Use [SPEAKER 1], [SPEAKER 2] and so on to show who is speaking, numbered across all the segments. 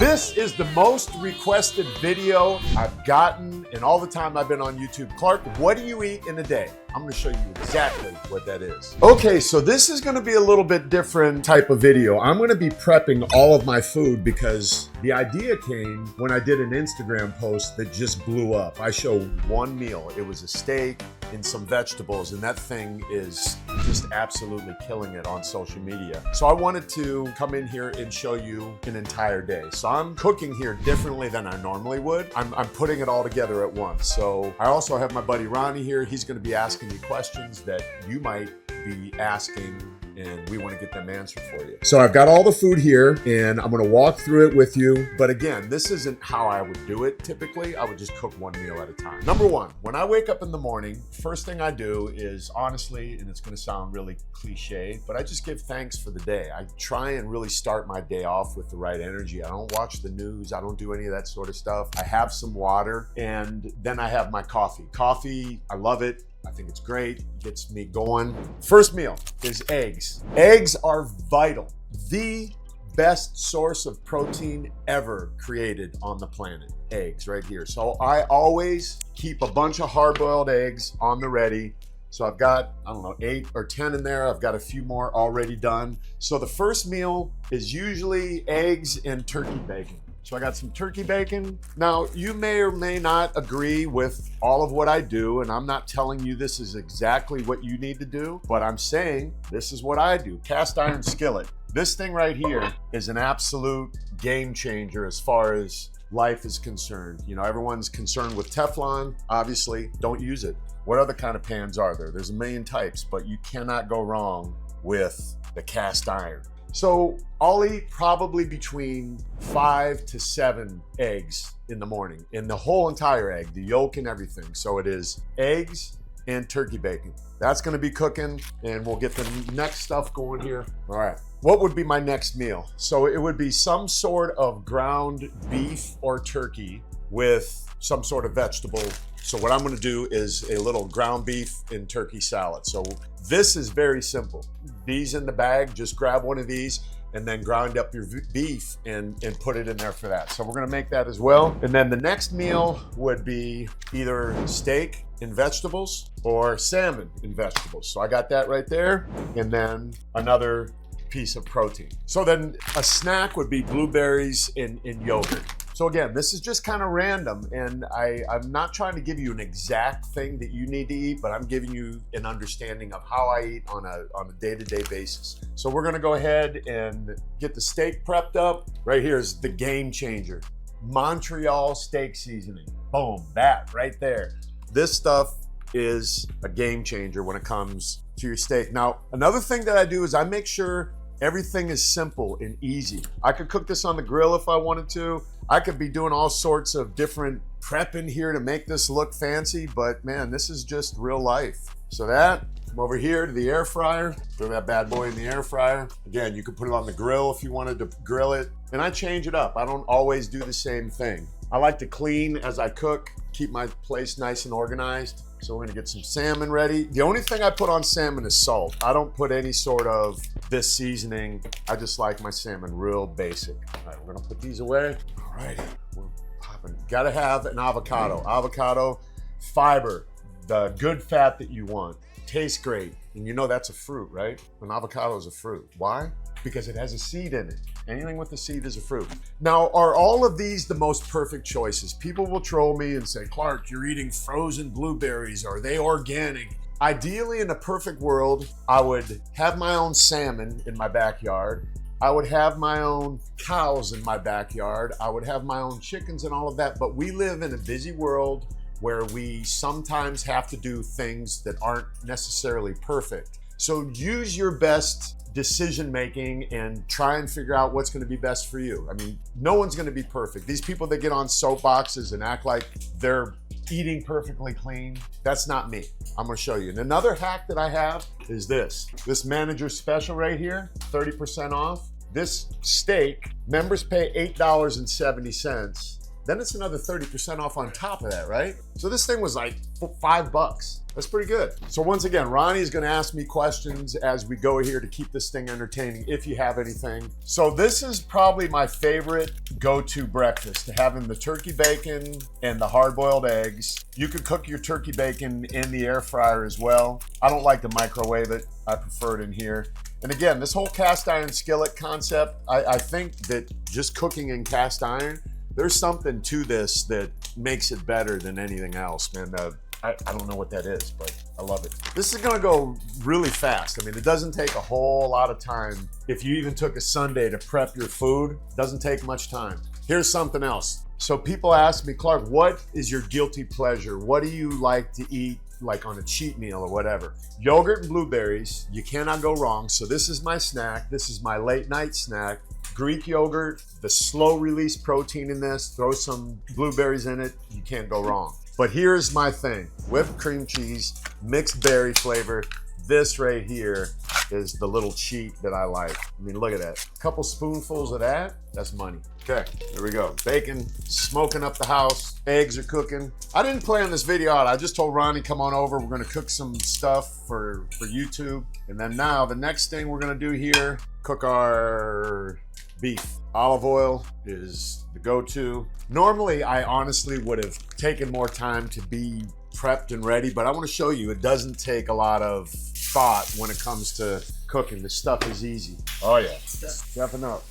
[SPEAKER 1] This is the most requested video I've gotten in all the time I've been on YouTube. Clark, what do you eat in a day? I'm gonna show you exactly what that is. Okay, so this is gonna be a little bit different type of video. I'm gonna be prepping all of my food because the idea came when I did an Instagram post that just blew up. I showed one meal. It was a steak and some vegetables, and that thing is just absolutely killing it on social media. So I wanted to come in here and show you an entire day. So I'm cooking here differently than I normally would. I'm putting it all together at once. So I also have my buddy Ronnie here. He's gonna be asking me questions that you might be asking, and we want to get them answered for you. So I've got all the food here and I'm going to walk through it with you. But again, this isn't how I would do it typically. I would just cook one meal at a time. Number one, when I wake up in the morning, first thing I do is honestly, and it's going to sound really cliche, but I just give thanks for the day. I try and really start my day off with the right energy. I don't watch the news. I don't do any of that sort of stuff. I have some water and then I have my coffee. Coffee, I love it. I think it's great, gets me going. First meal is eggs. Eggs are vital. The best source of protein ever created on the planet. Eggs right here. So I always keep a bunch of hard-boiled eggs on the ready. So I've got, I don't know, 8 or 10 in there. I've got a few more already done. So the first meal is usually eggs and turkey bacon. So I got some turkey bacon. Now, you may or may not agree with all of what I do, and I'm not telling you this is exactly what you need to do, but I'm saying this is what I do. Cast iron skillet. This thing right here is an absolute game changer as far as life is concerned. You know, everyone's concerned with Teflon. Obviously, don't use it. What other kind of pans are there? There's a million types, but you cannot go wrong with the cast iron. So I'll eat probably between 5 to 7 eggs in the morning, in the whole entire egg, the yolk and everything. So it is eggs and turkey bacon. That's gonna be cooking, and we'll get the next stuff going here. All right, what would be my next meal? So it would be some sort of ground beef or turkey with some sort of vegetable. So what I'm gonna do is a little ground beef and turkey salad. So this is very simple. These in the bag, just grab one of these and then grind up your beef and put it in there for that. So we're gonna make that as well. And then the next meal would be either steak and vegetables or salmon and vegetables. So I got that right there. And then another piece of protein. So then a snack would be blueberries and yogurt. So again, this is just kind of random, and I'm not trying to give you an exact thing that you need to eat, but I'm giving you an understanding of how I eat on a day-to-day basis. So we're gonna go ahead and get the steak prepped up. Right here is the game changer. Montreal steak seasoning. Boom, that right there. This stuff is a game changer when it comes to your steak. Now, another thing that I do is I make sure everything is simple and easy. I could cook this on the grill if I wanted to. I could be doing all sorts of different prep in here to make this look fancy, but man, this is just real life. So that, come over here to the air fryer, throw that bad boy in the air fryer. Again, you could put it on the grill if you wanted to grill it, and I change it up. I don't always do the same thing. I like to clean as I cook, keep my place nice and organized. So we're gonna get some salmon ready. The only thing I put on salmon is salt. I don't put any sort of this seasoning. I just like my salmon real basic. All right, we're gonna put these away. All right, we're popping. Gotta have an avocado. Avocado, fiber, the good fat that you want. Tastes great. And you know that's a fruit, right? An avocado is a fruit. Why? Because it has a seed in it. Anything with a seed is a fruit. Now, are all of these the most perfect choices? People will troll me and say, Clark, you're eating frozen blueberries. Are they organic? Ideally, in a perfect world, I would have my own salmon in my backyard. I would have my own cows in my backyard. I would have my own chickens and all of that. But we live in a busy world where we sometimes have to do things that aren't necessarily perfect. So use your best decision making and try and figure out what's going to be best for you. I mean, no one's going to be perfect. These people that get on soapboxes and act like they're eating perfectly clean, that's not me. I'm going to show you. And another hack that I have is this manager special right here, 30% off. This steak, members pay $8.70. Then it's another 30% off on top of that, right? So this thing was like $5. That's pretty good. So once again, Ronnie is gonna ask me questions as we go here to keep this thing entertaining, if you have anything. So this is probably my favorite go-to breakfast, to having the turkey bacon and the hard-boiled eggs. You could cook your turkey bacon in the air fryer as well. I don't like to microwave it. I prefer it in here. And again, this whole cast iron skillet concept, I think that just cooking in cast iron, there's something to this that makes it better than anything else, man. I don't know what that is, but I love it. This is gonna go really fast. I mean, it doesn't take a whole lot of time. If you even took a Sunday to prep your food, it doesn't take much time. Here's something else. So people ask me, Clark, what is your guilty pleasure? What do you like to eat, like on a cheat meal or whatever? Yogurt and blueberries, you cannot go wrong. So this is my snack. This is my late night snack. Greek yogurt, the slow release protein in this, throw some blueberries in it, you can't go wrong. But here's my thing, whipped cream cheese, mixed berry flavor. This right here is the little cheat that I like. I mean, look at that. A couple spoonfuls of that, that's money. Okay, here we go. Bacon, smoking up the house. Eggs are cooking. I didn't plan this video out. I just told Ronnie, come on over. We're gonna cook some stuff for YouTube. And then now, the next thing we're gonna do here, cook our beef. Olive oil is the go-to. Normally, I honestly would have taken more time to be prepped and ready, but I want to show you it doesn't take a lot of thought when it comes to cooking. This stuff is easy. Oh yeah, stepping up.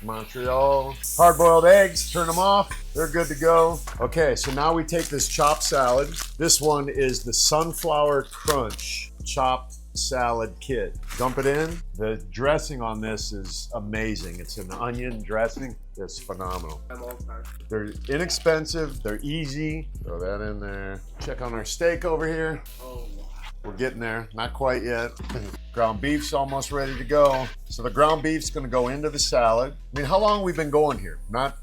[SPEAKER 1] Montreal. Hard-boiled eggs, turn them off. They're good to go. Okay, so now we take this chopped salad. This one is the Sunflower Crunch chopped salad kit. Dump it in. The dressing on this is amazing. It's an onion dressing. It's phenomenal. They're inexpensive. They're easy. Throw that in there. Check on our steak over here. We're getting there. Not quite yet. Ground beef's almost ready to go. So the ground beef's gonna go into the salad. I mean, how long have we been going here? Yeah,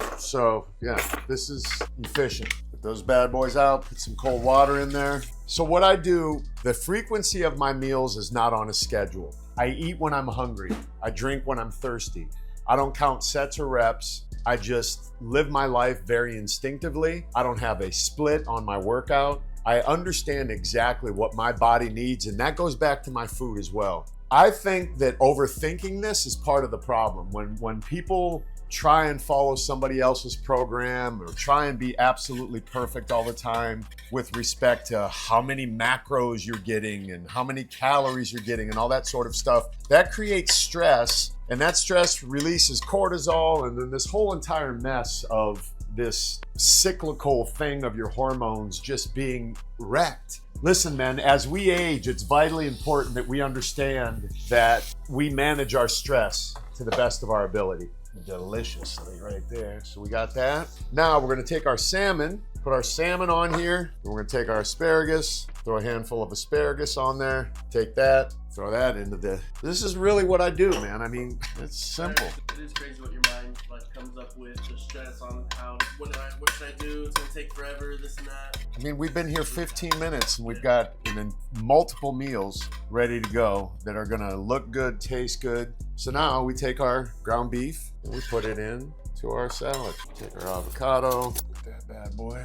[SPEAKER 1] this is efficient. Put those bad boys out, put some cold water in there. So what I do, the frequency of my meals is not on a schedule. I eat when I'm hungry. I drink when I'm thirsty. I don't count sets or reps. I just live my life very instinctively. I don't have a split on my workout. I understand exactly what my body needs, and that goes back to my food as well. I think that overthinking this is part of the problem. When people try and follow somebody else's program or try and be absolutely perfect all the time with respect to how many macros you're getting and how many calories you're getting and all that sort of stuff, that creates stress, and that stress releases cortisol, and then this whole entire mess of this cyclical thing of your hormones just being wrecked. Listen, man, as we age, it's vitally important that we understand that we manage our stress to the best of our ability. Deliciously right there. So we got that. Now we're gonna take our salmon, put our salmon on here. We're gonna take our asparagus, throw a handful of asparagus on there, take that, throw that into this is really what I do, man. I mean, it's simple.
[SPEAKER 2] It is crazy what your mind comes up with, the stress on what should I do? It's gonna take forever, this and that.
[SPEAKER 1] I mean, we've been here 15 minutes and we've got multiple meals ready to go that are gonna look good, taste good. So now we take our ground beef and we put it in to our salad. Take our avocado, put that bad boy.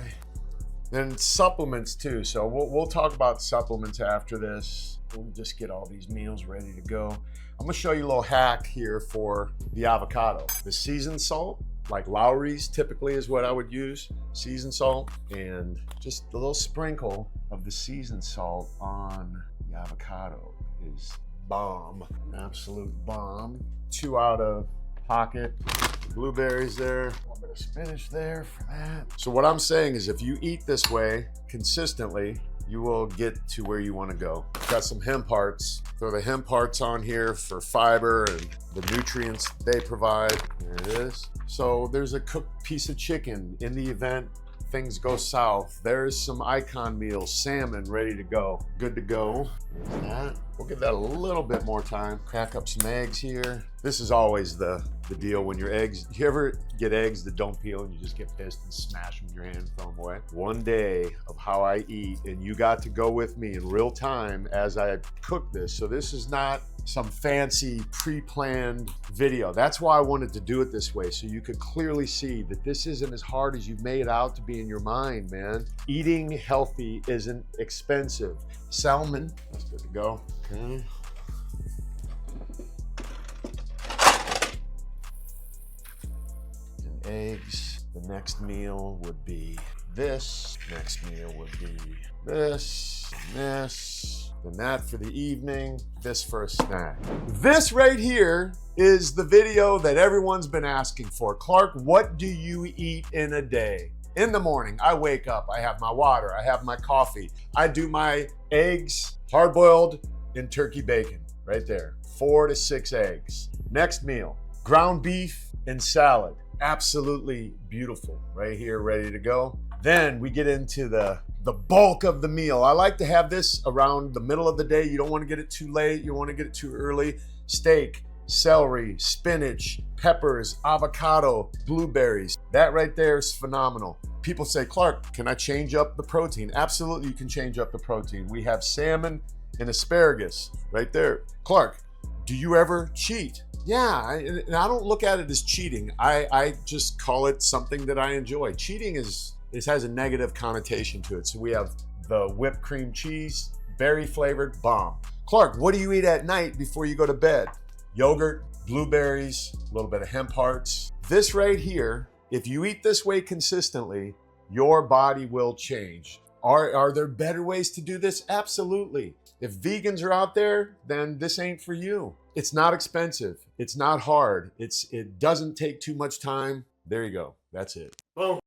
[SPEAKER 1] Then supplements too. So we'll talk about supplements after this. We'll just get all these meals ready to go. I'm gonna show you a little hack here for the avocado. The seasoned salt, like Lowry's typically is what I would use. Seasoned salt and just a little sprinkle of the seasoned salt on the avocado is bomb, absolute bomb. 2 out of pocket. Blueberries there, a little bit of spinach there for that. So what I'm saying is if you eat this way consistently, you will get to where you want to go. Got some hemp hearts. Throw the hemp hearts on here for fiber and the nutrients they provide. There it is. So there's a cooked piece of chicken in the event things go south. There's some icon meals, salmon ready to go. Good to go. There's that. We'll give that a little bit more time. Crack up some eggs here. This is always the deal when your eggs, you ever get eggs that don't peel and you just get pissed and smash them in your hand and throw them away? One day of how I eat, and you got to go with me in real time as I cook this. So this is not some fancy pre-planned video. That's why I wanted to do it this way, so you could clearly see that this isn't as hard as you've made it out to be in your mind, man. Eating healthy isn't expensive. Salmon, that's good to go. Okay. eggs. The next meal would be this. Next meal would be this, and this. Then that for the evening, this for a snack. This right here is the video that everyone's been asking for. Clark, what do you eat in a day? In the morning, I wake up, I have my water, I have my coffee. I do my eggs, hard-boiled and turkey bacon, right there. 4 to 6 eggs. Next meal, ground beef and salad. Absolutely beautiful, right here, ready to go. Then we get into the bulk of the meal. I like to have this around the middle of the day. You don't want to get it too late. You don't want to get it too early. Steak, celery, spinach, peppers, avocado, blueberries. That right there is phenomenal. People say, Clark, can I change up the protein? Absolutely, you can change up the protein. We have salmon and asparagus right there. Clark, do you ever cheat? Yeah, and I don't look at it as cheating. I just call it something that I enjoy. Cheating has a negative connotation to it. So we have the whipped cream cheese, berry flavored, bomb. Clark, what do you eat at night before you go to bed? Yogurt, blueberries, a little bit of hemp hearts. This right here, if you eat this way consistently, your body will change. Are there better ways to do this? Absolutely. If vegans are out there, then this ain't for you. It's not expensive. It's not hard. It doesn't take too much time. There you go. That's it.
[SPEAKER 2] Boom.